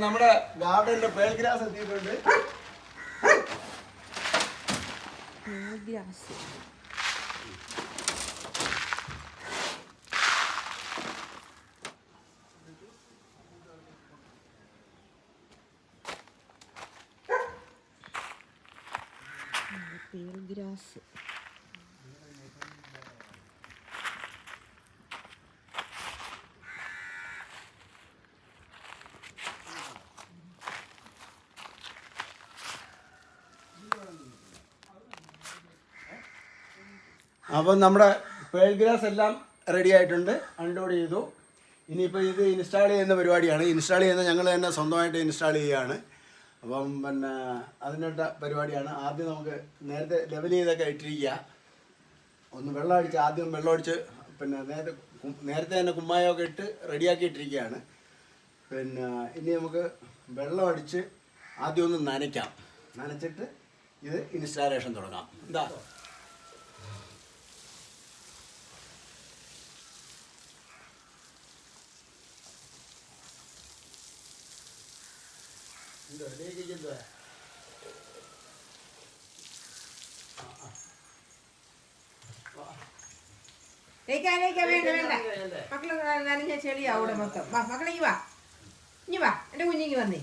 നമ്മുടെ ഗാർഡനിലെ pearl grass എത്തിയിട്ടുണ്ട്. Pearl grass അപ്പം നമ്മുടെ പേൾ ഗ്രാസ് എല്ലാം റെഡി ആയിട്ടുണ്ട്. അൺലോഡ് ചെയ്തു. ഇനിയിപ്പോൾ ഇത് ഇൻസ്റ്റാൾ ചെയ്യുന്ന പരിപാടിയാണ്. ഇൻസ്റ്റാൾ ചെയ്യുന്നത് ഞങ്ങൾ തന്നെ സ്വന്തമായിട്ട് ഇൻസ്റ്റാൾ ചെയ്യുകയാണ്. അപ്പം പിന്നെ അതിനുള്ള പരിപാടിയാണ്. ആദ്യം നമുക്ക് നേരത്തെ ലെവൽ ചെയ്തൊക്കെ ഇട്ടിരിക്കുക. ഒന്ന് വെള്ളം അടിച്ച് ആദ്യം വെള്ളം അടിച്ച് പിന്നെ നേരത്തെ തന്നെ കുമ്മായമൊക്കെ ഇട്ട് റെഡിയാക്കി ഇട്ടിരിക്കുകയാണ്. പിന്നെ ഇനി നമുക്ക് വെള്ളം അടിച്ച് ആദ്യം ഒന്ന് നനയ്ക്കാം. നനച്ചിട്ട് ഇത് ഇൻസ്റ്റാളേഷൻ തുടങ്ങാം. എന്താ മക്കള് നനഞ്ഞ ചെളിയാ അവിടെ മൊത്തം. മക്കളെ വാ, ഇനി വാ, എന്റെ കുഞ്ഞിക്ക് വന്നേ,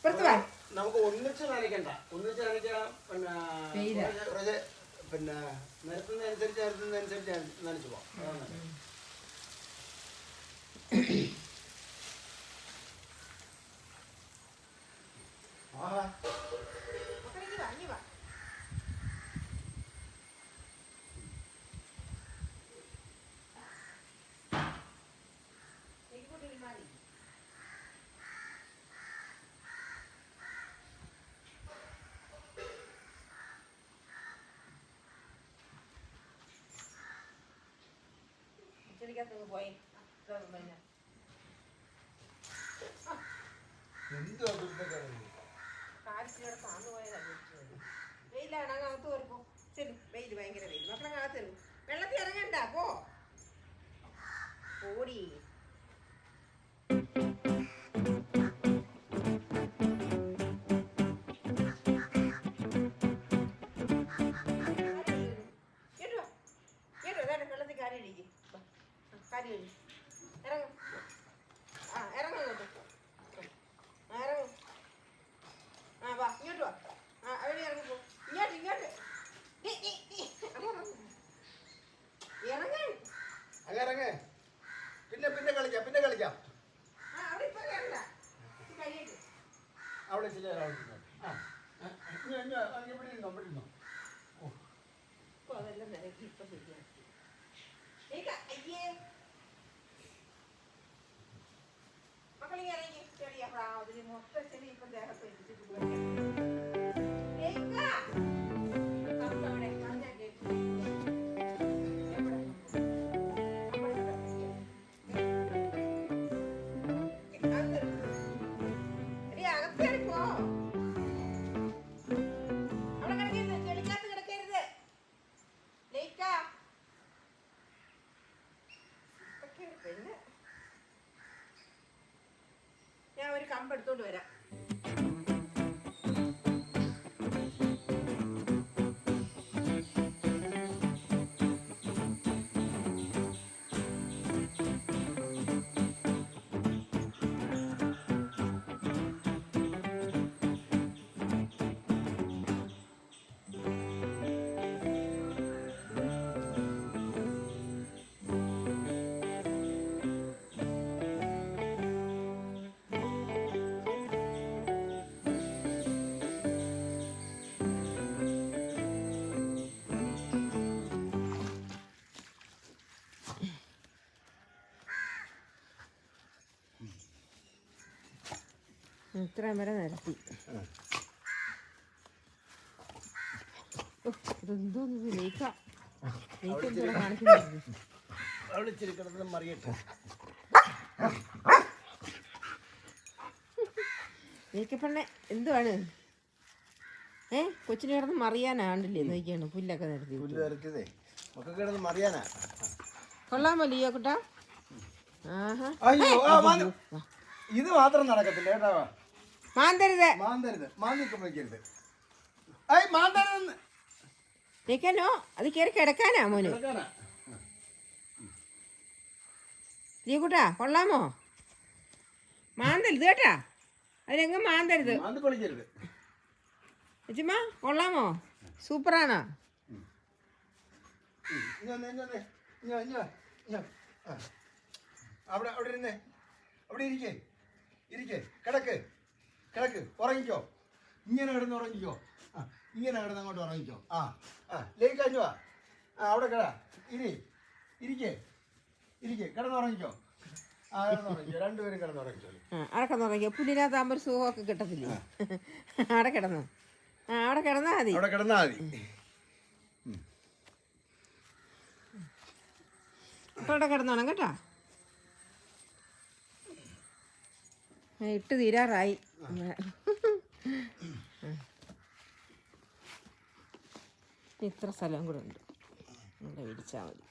പുറത്ത് വാ. നമുക്ക് ഒന്നിച്ച് നനയ്ക്കണ്ട. ഒന്നിച്ച് നനയ്ക്കാൻ പിന്നെ നിരത്തുന്നതനുസരിച്ച് നനച്ചു പോവാം. പോയി വെയിലാണ് അകത്ത് കയറിപ്പോ. ശരി, വെയിൽ ഭയങ്കര വെയിൽ. മക്കളെ അകത്ത് കയറും. വെള്ളത്തിൽ ഇറങ്ങണ്ട, പോ ഓടി. വെള്ളത്തിൽ കാര്യം ഇരിക്കും. കാര്യം ഇറങ്ങും. ഇറങ്ങും ഇങ്ങോട്ട്. ഇറങ്ങും. വാ, ഇങ്ങോട്ട് വാ. അവിടെ ഇറങ്ങിപ്പോ. ഇങ്ങോട്ട് ഇറങ്ങാൻ. ഇറങ്ങ്. പിന്നെ കളിക്കാം. അവിടെ ഇപ്പൊ കയറണ്ട. അവിടെ ഇരുന്നോ. അതെല്ലാം നിരക്കി ഇപ്പൊ ശരിയാക്കി. മക്കളെ ഇറങ്ങി ചെടിയാ. അതിന് മൊത്തം ചെടി ഇപ്പൊ ദേഹത്ത് ഞാൻ ഒരു കമ്പെടുത്തോണ്ട് വരാം. ഇത്രയും വരെ നിരത്തി. ഇതെന്തോന്ന് ലേക്കാ കാണിക്കുന്നത്. ലേക്കപ്പെണ്ണെ എന്തുവാണ്? കൊച്ചിനെ കിടന്ന് മറിയാനാണ്ടില്ലേ നോക്കിയാണ് പുല്ലൊക്കെ നിരത്തി. കൊള്ളാമോ ലിയോ കുട്ടാ? ആഹാ, ഇത് മാത്രം നടക്കത്തില്ല കേട്ടോ. മാന്തരുത്. മാന്തരുത്, മാന്തിക്ക് വിളിക്കരുത്. ഐ മാന്തരുതെന്ന് നിൽക്കാനോ? അത് കയറി കിടക്കാനാ മോന്. കിടക്കാനാ. കൂട്ടാ കൊള്ളാമോ? മാന്തരുത് കേട്ടാ, അതിലെങ്ങും മാന്തരുത്. മാന്തി പൊളിക്കരുത്. ചുമ്മാ കൊള്ളാമോ? സൂപ്പറാണോ? അവിടെ അവിടെ ഇരുന്നേ, അവിടെ ഇരിക്കേ, ഇരിക്കേ, കിടക്ക്, കിടക്ക്, ഉറങ്ങിക്കോ. ഇങ്ങനെ കിടന്ന് ഉറങ്ങിക്കോ. ആ ഇങ്ങനെ കിടന്ന് അങ്ങോട്ട് ഉറങ്ങിക്കോ. ആ ആ ലേക്ക് കഴിഞ്ഞു വാ. ആ അവിടെ കിടാ, ഇരിക്കേ, ഇരിക്കേ, കിടന്നുറങ്ങിക്കോ. ആ കിടന്നുറങ്ങിക്കോ, രണ്ടുപേരും കിടന്നുറങ്ങിക്കോ. അവിടെ കിടന്നുറങ്ങിക്കോ. പുല്ലിനകത്താകുമ്പോൾ ഒരു സുഖമൊക്കെ കിട്ടത്തില്ലേ? അവിടെ കിടന്നു. ആ അവിടെ കിടന്നാ മതി. അവിടെ കിടന്നാ മതി. അവിടെ കിടന്നോണം കേട്ടോ. ഇട്ട് തീരാറായി. ഇത്ര സ്ഥലം കൂടെ ഉണ്ട്, ഇവിടെ വിരിച്ചാൽ മതി.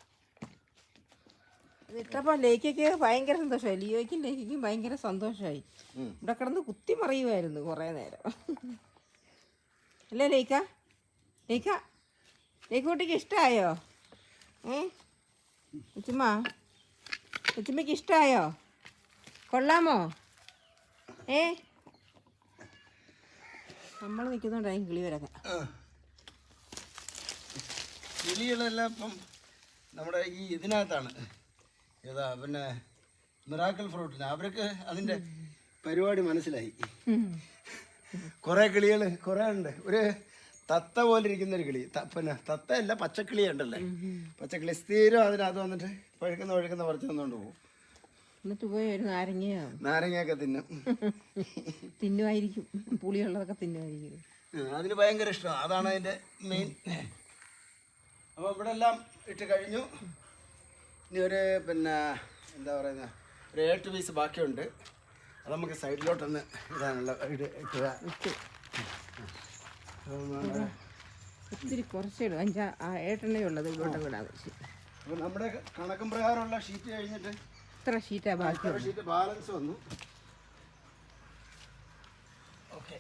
ഇതിട്ടപ്പോൾ ലേക്കൊക്കെ ഭയങ്കര സന്തോഷമായി. ലിയോയ്ക്കും ലേക്കും ഭയങ്കര സന്തോഷമായി. ഇവിടെ കിടന്ന് കുത്തി മറിയുമായിരുന്നു കുറേ നേരം. അല്ലേ ലേക്ക? ലേക്കുട്ടിക്ക് ഇഷ്ടമായോ? ഉച്ചുമ്മയ്ക്ക് ഇഷ്ടമായോ? കൊള്ളാമോ? നമ്മൾ നിൽക്കുന്നുണ്ടായി കിളി വരൊക്കെ. കിളികളെല്ലാം ഇപ്പം നമ്മുടെ ഈ ഇതിനകത്താണ്. ഏതാ പിന്നെ മിറാക്കിൾ ഫ്രൂട്ടിന് അവർക്ക് അതിൻ്റെ പരിപാടി മനസ്സിലായി. കുറേ കിളികൾ കുറേ ഉണ്ട്. ഒരു തത്ത പോലെ ഇരിക്കുന്ന ഒരു കിളി, പിന്നെ തത്തയല്ല പച്ചക്കിളി ഉണ്ടല്ലേ, പച്ചക്കിളി സ്ഥിരം അതിനകത്ത് വന്നിട്ട് പഴുക്കുന്ന പറിച്ച് തന്നുകൊണ്ട് പോകും. എന്നിട്ട് പോയി ഒരു നാരങ്ങയൊക്കെ തിന്നുമായിരിക്കും, പുളിയുള്ളതൊക്കെ തിന്നുമായിരിക്കും. അതിന് ഭയങ്കര ഇഷ്ടമാണ്, അതാണ് അതിൻ്റെ മെയിൻ. അപ്പോൾ ഇവിടെ എല്ലാം ഇട്ട് കഴിഞ്ഞു. ഇനി ഒരു പിന്നെ എന്താ പറയുന്നത്, ഒരു 8 പീസ് ബാക്കിയുണ്ട്. അത് നമുക്ക് സൈഡിലോട്ടൊന്ന് ഇടാനുള്ള ഇട്ടുക. ഒത്തിരി കുറച്ചിടും, 5-8 ഉള്ളത് ഇങ്ങോട്ടും വിടാൻ വെച്ച്. അപ്പോൾ നമ്മുടെ കണക്കും പ്രകാരമുള്ള ഷീറ്റ് കഴിഞ്ഞിട്ട് ഇത്ര ഷീറ്റാ ബാക്കി. ഷീറ്റ് ബാലൻസ് വന്നു. ഓക്കെ,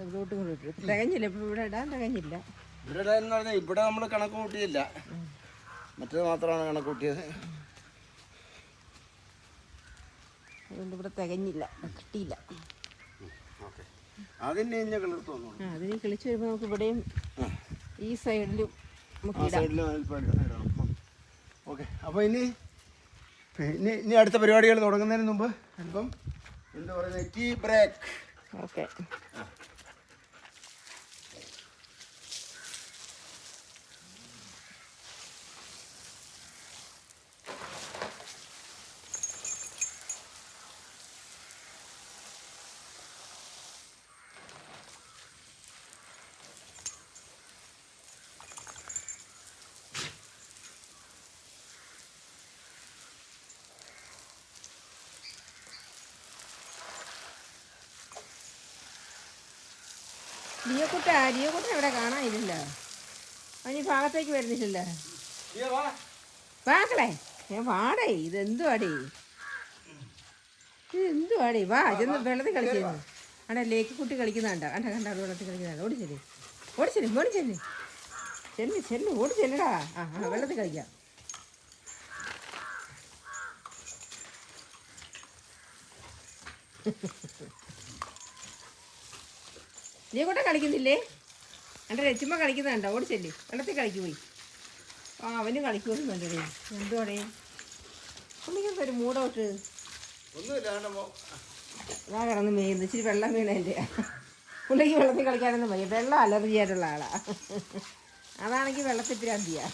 ഇതിലോട്ട് കൊണ്ടിട്ടു. തികഞ്ഞില്ല, ഇപ്പോൾ ഇവിടെ ഇടാൻ തികഞ്ഞില്ല. ഇവിടെ ഇടാന്ന് പറഞ്ഞാൽ ഇവിടെ നമ്മൾ കണക്ക് കൂട്ടിയില്ല, മറ്റേത് മാത്രമാണ് കണക്ക് കൂട്ടിയത്. അതുകൊണ്ട് ഇവിടെ തികഞ്ഞില്ല, കിട്ടിയില്ല. ഓക്കെ, അതിന് ഇഞ്ഞ കിളിർത്ത് വന്നു. അതിന് കിളിച്ച് വരുമ്പോൾ നമുക്ക് ഇവിടെയും ഈ സൈഡിലും ഓക്കെ. അപ്പോൾ ഇനി അടുത്ത പരിപാടികൾ തുടങ്ങുന്നതിന് മുമ്പ് അല്പം എന്താ പറയുന്നത്, ടീ ബ്രേക്ക്. ഓക്കെ. ലിയോക്കുട്ട ഇവിടെ കാണാനില്ല. അവന് ഭാഗത്തേക്ക് വരുന്നില്ലല്ലോ. വാക്കളെ ഞാൻ വാടേ, ഇതെന്തുവാടേ, വാ ചെന്ന് വെള്ളത്തിൽ കളിക്കുന്നു. അവിടെ ലേക്ക് കുട്ടി കളിക്കുന്നുണ്ടോ? കണ്ട അവിടെ വെള്ളത്തിൽ കളിക്കുന്നുണ്ട്. ഓടി ചെല്ലടാ. ആ വെള്ളത്തിൽ കളിക്കാം. ലിയോക്കുട്ട കളിക്കുന്നില്ലേ? എൻ്റെ രച്ചുമ്മ കളിക്കുന്നുണ്ടോ? ഓടിച്ചല്ലേ, വെള്ളത്തിൽ കളിക്കു പോയി. അവന് കളിക്കുമെന്ന് വേണ്ടേ. എന്തുവാടേ പുള്ളിക്കത്തെ ഒരു മൂടോട്ട് ഇതാ കിടന്ന് മെയ്യുന്നു. ഇച്ചിരി വെള്ളം വീണതിൻ്റെ. പുള്ളിക്ക് വെള്ളത്തിൽ കളിക്കാനൊന്നും വയ്യ, വെള്ളം അലർജി ആയിട്ടുള്ള ആളാണ്. അതാണെങ്കിൽ വെള്ളത്തിൽ ഭ്രാന്തിയാ.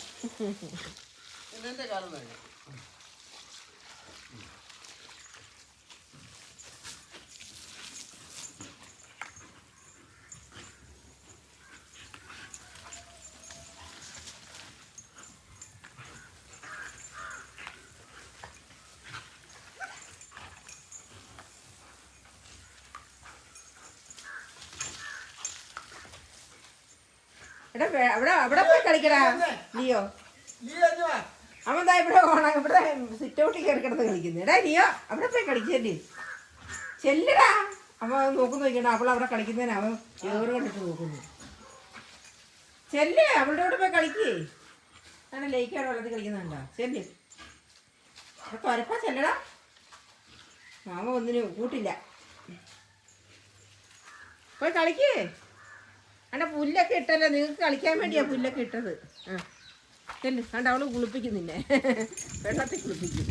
അവിടെ പോയി കളിക്കടാ ലിയോ. അവൻ ദാ ഇവിടെ ഇവിടെ സിറ്റ് ഔട്ടിൽ കയറി കിടന്ന് കളിക്കുന്നു. എടാ നീയോ അവിടെ പോയി കളിച്ചല്ലേ, ചെല്ലടാ. അവൻ നോക്കുന്നു നോക്കണ്ട, അവൾ അവിടെ കളിക്കുന്നതിന് അവൻ ഏറ് കണ്ടിട്ട് നോക്കുന്നു. ചെല്ല്, അവളുടെ കൂടെ പോയി കളിക്കേ. അങ്ങനെ ലേക്കാണ് വെള്ളത്തിൽ കളിക്കുന്നുണ്ടോ? ചെല്ല്, തുരപ്പാ ചെല്ലടാ. മാമ ഒന്നിനും കൂട്ടില്ല, പോയി കളിക്കേ. അല്ല പുല്ലൊക്കെ ഇട്ടല്ലോ, നിങ്ങൾക്ക് കളിക്കാൻ വേണ്ടിയാ പുല്ലൊക്കെ ഇട്ടത്. ആ ചെല്ല്, കണ്ട അവള് കുളിപ്പിക്കുന്നില്ലേ, വെള്ളത്തിൽ കുളിപ്പിക്കും.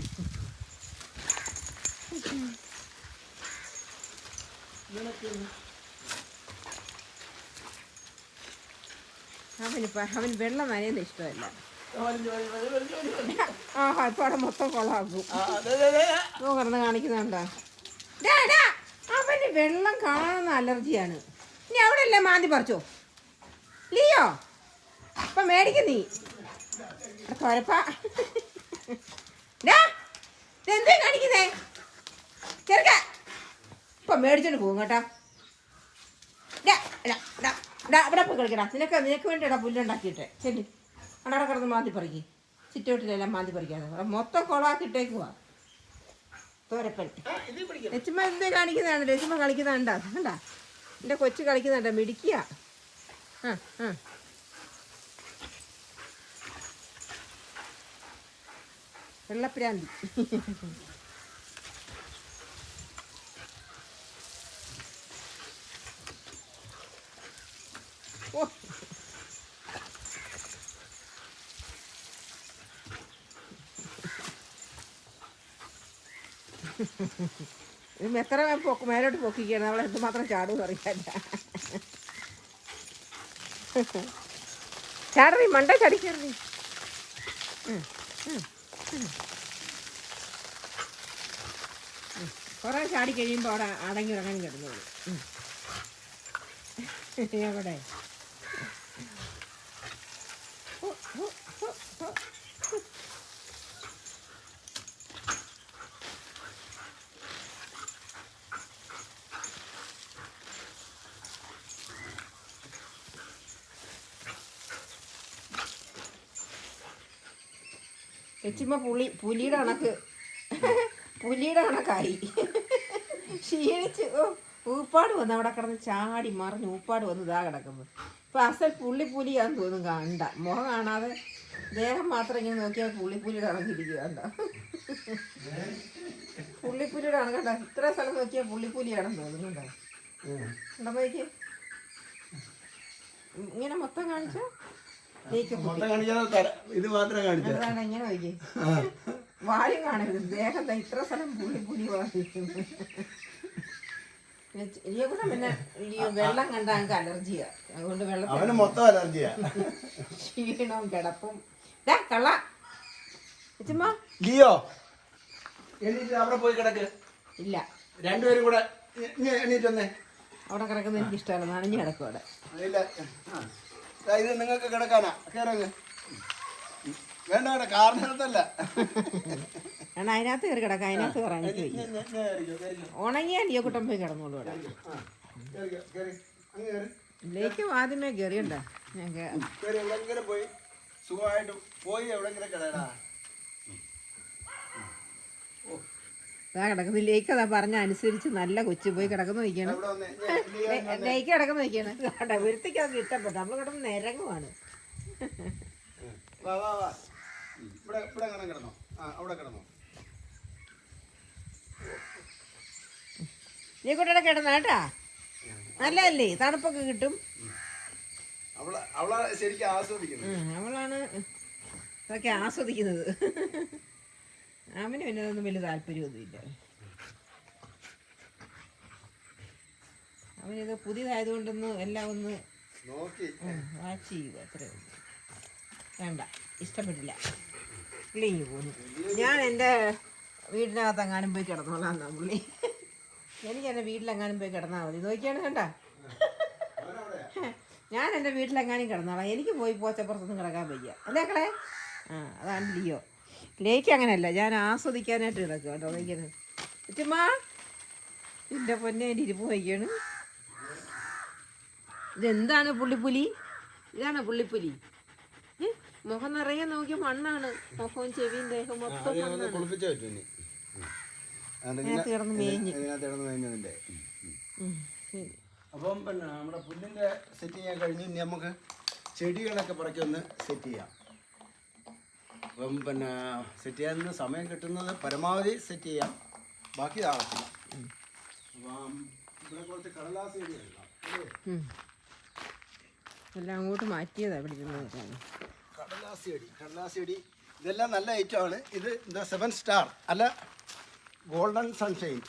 അവൻ വെള്ളം നനയുന്ന ഇഷ്ടമല്ല. ആഹാ ഇപ്പൊ അവിടെ മൊത്തം കൊളാക്കും. കിടന്ന് കാണിക്കുന്നുണ്ടോ? അവന് വെള്ളം കാണുന്ന അലർജിയാണ്. ഇനി അവിടെ അല്ലേ മാന്തി പറിച്ചോ ലിയോ, ഇപ്പൊ മേടിക്കും നീ കൊരപ്പാ. എന്തേ കാണിക്കുന്നേ ചെറുക്ക, ഇപ്പൊ മേടിച്ചോണ്ട് പോകും കേട്ടോ. ഇവിടെ പോയി കളിക്കടാ, നിനക്ക് വേണ്ടിയിടാ പുല്ലുണ്ടാക്കിയിട്ടെ. ശരി അവിടെ കിടന്ന് മാന്തി പറിക്ക്, സിറ്റൗട്ടിലെല്ലാം മാന്തി പറിക്കാതെ അവിടെ മൊത്തം കൊളാക്കിട്ടേക്കുവാ തോരപ്പൻ. ലച്ചുമ്മ എന്തേ കാണിക്കുന്നതാണ്, ലച്ചുമ്മ കളിക്കുന്നുണ്ടാ കണ്ടാ, എൻ്റെ കൊച്ചു കളിക്കുന്നുണ്ടാ, മിടിക്കുക. ആ ആ വെള്ളപ്രാന്തി. ഓ ഇത് എത്ര മേലോട്ട് പൊക്കിക്കുകയാണ്, അവളെ എന്തുമാത്രം ചാടും അറിയാല്ല. ചാടറി മണ്ട ചടിക്കറി. കുറേ ചാടി കഴിയുമ്പോൾ അവിടെ അടങ്ങി ഉറങ്ങാൻ കിടന്നോളൂ. എവിടെ ലച്ചുമ്മ പുലിയുടെ കണക്കായി ക്ഷീണിച്ച്. ഊപ്പാട് വന്ന് അവിടെ കിടന്ന് ചാടി മറിഞ്ഞ് ഊപ്പാട് വന്ന് ഇതാ കിടക്കുന്നത്. ഇപ്പം അസൽ പുള്ളിപ്പുലിയാന്ന് തോന്നും. കണ്ട മുഖം കാണാതെ ദേഹം മാത്രം ഇങ്ങനെ നോക്കിയാൽ പുള്ളിപ്പുലിയുടെ കണക്കിരിക്കുക. കണ്ട പുള്ളിപ്പുലിയുടെ കണക്കണ്ട, ഇത്ര സ്ഥലം നോക്കിയാൽ പുള്ളിപ്പുലിയാണെന്ന് തോന്നുന്നുണ്ടോ? കണ്ടോ നോക്കി ഇങ്ങനെ മൊത്തം കാണിച്ചോ, ഇത് മാത്രം കാണിച്ചു. ഇങ്ങനെ നോക്കി വാലും കാണരുത്, ദേഹം ഇത്ര സ്ഥലം പുള്ളി കൂടെ. പിന്നെ വെള്ളം കണ്ട ഞങ്ങൾക്ക് അലർജിയാ, അതുകൊണ്ട് വെള്ളത്തിന് മൊത്തം അലർജിയാ, ക്ഷീണവും കിടപ്പും. കള്ള ലിയോ എണീറ്റ് അവിടെ പോയി കിടക്ക്. ഇല്ല രണ്ടുപേരും കൂടെ എണീറ്റ് വന്നേ. അവിടെ കിടക്കുന്ന എനിക്ക് ഇഷ്ടമല്ല, നനഞ്ഞു കിടക്കും അവിടെ. ഇല്ല ഇത് നിങ്ങൾക്ക് കിടക്കാനാ, കയറങ്ങ്. വേണ്ട വേണ്ട, കാറിനകത്തല്ല, കാരണം അതിനകത്ത് കയറി കിടക്കാം. അതിനകത്ത് കയറാൻ എനിക്ക് ഉണങ്ങിയാ ലിയോക്കുട്ടൻ പോയി കിടന്നോളൂ അവിടെ. ലേക്ക് ആദ്യമേ കയറിയണ്ട ഞാൻ എവിടെങ്കിലും പോയി സുഖമായിട്ട് പോയി എവിടെങ്കിലും കിടടാ. അതാ കിടക്കുന്നു ലേക്ക്. അതാ പറഞ്ഞ അനുസരിച്ച് നല്ല കൊച്ചു പോയി കിടക്കുന്നു നോക്കിയാണ്. ലേക്ക് കിടക്കുന്നു നോക്കിയാണ്. കേട്ടോ വൃത്തിക്കതൊക്കെ ഇഷ്ടപ്പെട്ടു. നമ്മൾ കിടന്ന് നിരങ്ങുവാണ്. ലേക്കൂട്ടടെ കിടന്ന കേട്ടാ, നല്ലതല്ലേ, തണുപ്പൊക്കെ കിട്ടും. അവളാണ് ഇതൊക്കെ ആസ്വദിക്കുന്നത്. അവന് പിന്നെ അതൊന്നും വലിയ താല്പര്യമൊന്നുമില്ല. അവനിത് പുതിയതായതുകൊണ്ടൊന്ന് എല്ലാം ഒന്ന് വാച്ച് ചെയ്യുക, അത്രേ ഉള്ളൂ. വേണ്ട, ഇഷ്ടപ്പെട്ടില്ല, കിളിങ്ങി പോന്നു. ഞാൻ എൻ്റെ വീടിനകത്ത് എങ്ങാനും പോയി കിടന്നോളാം എന്നാ പുള്ളി. എനിക്ക് എൻ്റെ വീട്ടിലെങ്ങാനും പോയി കിടന്നാൽ മതി. നോക്കിയാണ് കണ്ട, ഞാൻ എൻ്റെ വീട്ടിലെങ്ങാനും കിടന്നോളാം, എനിക്ക് പോയി പോച്ചപ്പുറത്തൊന്നും കിടക്കാൻ വയ്യ. അല്ലേ കളെ? ആ അതാണ് ലിയോ. ലേക്ക് അങ്ങനെയല്ല, ഞാൻ ആസ്വദിക്കാനായിട്ട് കിടക്കുക കേട്ടോ. നോക്കിയാണ് ചുമ്മാ എൻ്റെ പൊന്നെ എൻ്റെ ഇരിപ്പ് വയ്ക്കാണ്. ഇതെന്താണ് പുള്ളിപ്പുലി? ഇതാണ് പുള്ളിപ്പുലി. മുഖം നിറയെ നോക്കിയ മണ്ണാണ്. മുഖവും ചെവിയും ദേഹവും മൊത്തം മണ്ണാണ്. കുളിപ്പിച്ച പറ്റും ഇനി ഇതിനകത്ത് കിടന്ന് മേഞ്ഞ്. ഇതിനകത്ത് കിടന്ന് മേഞ്ഞതിൻ്റെ. ശരി. അപ്പം പിന്നെ നമ്മുടെ പുല്ലിൻ്റെ സെറ്റ് ചെയ്യാൻ കഴിഞ്ഞ് ഇനി നമുക്ക് ചെടികളൊക്കെ പറക്കി ഒന്ന് സെറ്റ് ചെയ്യാം. അപ്പം പിന്നെ സെറ്റ് ചെയ്യാൻ സമയം കിട്ടുന്നത് പരമാവധി സെറ്റ് ചെയ്യാം, ബാക്കി ആവത്തില്ല. അപ്പം ഇവിടെ കുറച്ച് കടലാസ് ചെടികളുണ്ടാവും. എല്ലാം അങ്ങോട്ട് മാറ്റിയതാ ഇവിടെ ഇരുന്ന്. കടലാസ് ചെടി ഇതെല്ലാം നല്ല ഐറ്റമാണ്. ഇത് എന്താ 7 സ്റ്റാർ അല്ല, ഗോൾഡൻ സൺഷൈൻ.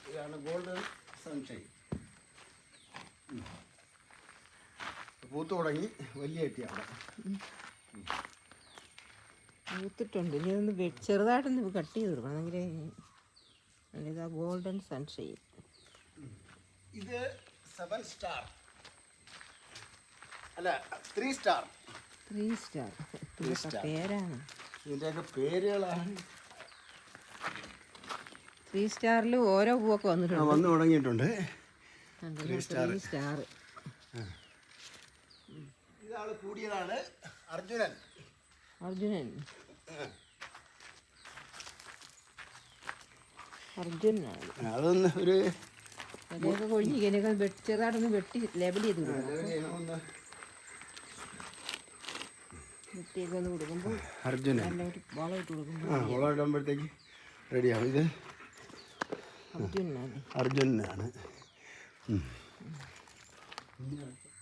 ഇതാണ് ഗോൾഡൻ സൺഷൈൻ. പൂത്ത് തുടങ്ങി, വലിയ ചെട്ടിയാണ്. പൂത്തിട്ടുണ്ട്. ഇനി ഒന്ന് ചെറുതായിട്ടൊന്ന് കട്ട് ചെയ്ത് കൊടുക്കണം. എങ്കിൽ ഇതാ ഗോൾഡൻ സൺഷൈൻ. ഇത് 7 സ്റ്റാർ അല്ല, 3 സ്റ്റാർ. 3 സ്റ്റാർ പേരാണ്. ഇതിൻ്റെയൊക്കെ പേരുകളാണ്. 3 സ്റ്റാറിൽ ഓരോ പൂവൊക്കെ വന്നിട്ടുണ്ട്. വന്നു തുടങ്ങിയിട്ടുണ്ട്. 3 സ്റ്റാർ. ഇതാള് കൂടിയതാണ് അർജുനൻ. അർജുനാണ്. അതൊന്ന് ഒരു അതിനൊക്കെ കൊഴിഞ്ഞിരിക്കാനൊക്കെ ചെറുതായിട്ടൊന്ന് വെട്ടി ലെവൽ ചെയ്ത് വെട്ടിയൊക്കെ കൊടുക്കുമ്പോൾ അർജുനൻ നല്ലൊരു വളം ഇട്ട് കൊടുക്കുമ്പോൾ വളം ഇടുമ്പോഴത്തേക്ക് റെഡിയാവും. ഇത് അർജുനാണ്.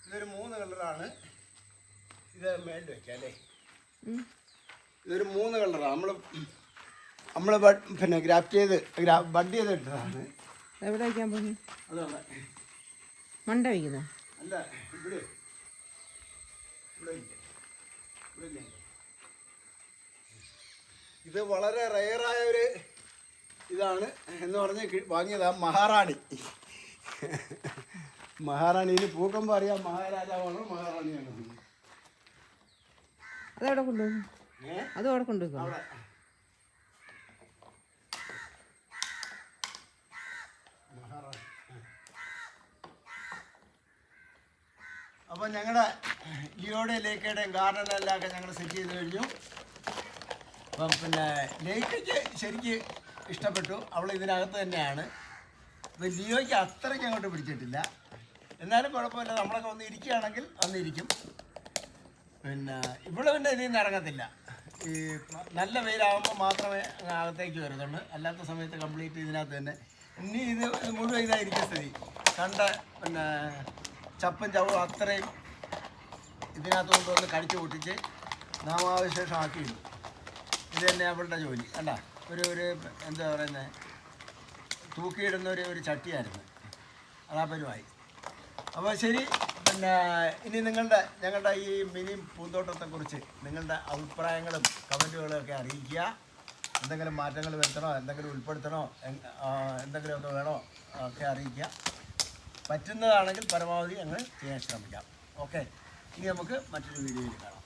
ഇതൊരു 3 കളറാണ്. ഇത് മേളിൽ വെക്കാം അല്ലേ? ഇതൊരു 3 കളറാണ്. നമ്മൾ പിന്നെ ഗ്രാഫ്റ്റ് ചെയ്ത് ബഡ് ചെയ്ത് ഇട്ടതാണ്. എവിടെ വയ്ക്കാൻ പോകുന്നു? അതവിടെ മണ്ട വയ്ക്കുന്ന അല്ല, ഇവിടെ ഇത് വളരെ റയറായ ഒരു ഇതാണ് എന്ന് പറഞ്ഞ് വാങ്ങിയതാ. മഹാറാണി. ഇനി പൂക്കുമ്പോൾ അറിയാം മഹാരാജാവാണോ മഹാറാണിയാണോ. അതവിടെ കൊണ്ടുപോകും. അതും അവിടെ കൊണ്ടുപോകും. അവിടെ അപ്പം ഞങ്ങളുടെ ലിയോയുടെ ലേക്കയുടെയും ഗാർഡനെല്ലാം ഒക്കെ ഞങ്ങൾ സെറ്റ് ചെയ്ത് കഴിഞ്ഞു. അപ്പം പിന്നെ ലേക്കയ്ക്ക് ശരിക്ക് ഇഷ്ടപ്പെട്ടു. അവൾ ഇതിനകത്ത് തന്നെയാണ്. അപ്പം ലിയോയ്ക്ക് അത്രയ്ക്ക് അങ്ങോട്ട് പിടിച്ചിട്ടില്ല. എന്നാലും കുഴപ്പമില്ല, നമ്മളൊക്കെ വന്ന് ഇരിക്കുകയാണെങ്കിൽ വന്നിരിക്കും. പിന്നെ ഇവിടെ പിന്നെ ഇതിൽ നിന്ന് ഇറങ്ങത്തില്ല. ഈ നല്ല വെയിലാകുമ്പോൾ മാത്രമേ അകത്തേക്ക് വരുന്നുള്ളൂ. അല്ലാത്ത സമയത്ത് കംപ്ലീറ്റ് ഇതിനകത്ത് തന്നെ. ഇനി ഇത് മുഴുവൻ ഇതായിരിക്കും സ്ഥിതി. കണ്ട പിന്നെ ചപ്പും ചവും അത്രയും ഇതിനകത്ത് കൊണ്ടുവന്ന് കടിച്ചു പൊട്ടിച്ച് നാമാവിശേഷമാക്കിയിരുന്നു. ഇത് തന്നെ അവളുടെ ജോലി അല്ല. ഒരു എന്താ പറയുന്നത്, തൂക്കിയിടുന്ന ഒരു ചട്ടിയായിരുന്നു. അതാ പരിവായി. അപ്പോൾ ശരി, പിന്നെ ഇനി ഞങ്ങളുടെ ഈ മിനി പൂന്തോട്ടത്തെക്കുറിച്ച് നിങ്ങളുടെ അഭിപ്രായങ്ങളും കമൻറ്റുകളും ഒക്കെ അറിയിക്കുക. എന്തെങ്കിലും മാറ്റങ്ങൾ വരുത്തണോ, എന്തെങ്കിലും ഉൾപ്പെടുത്തണോ, എന്തെങ്കിലുമൊക്കെ വേണോ ഒക്കെ അറിയിക്കുക. പറ്റുന്നതാണെങ്കിൽ പരമാവധി ഞങ്ങൾ ചെയ്യാൻ ശ്രമിക്കാം. ഓക്കെ, ഇനി നമുക്ക് മറ്റൊരു വീഡിയോയിൽ കാണാം.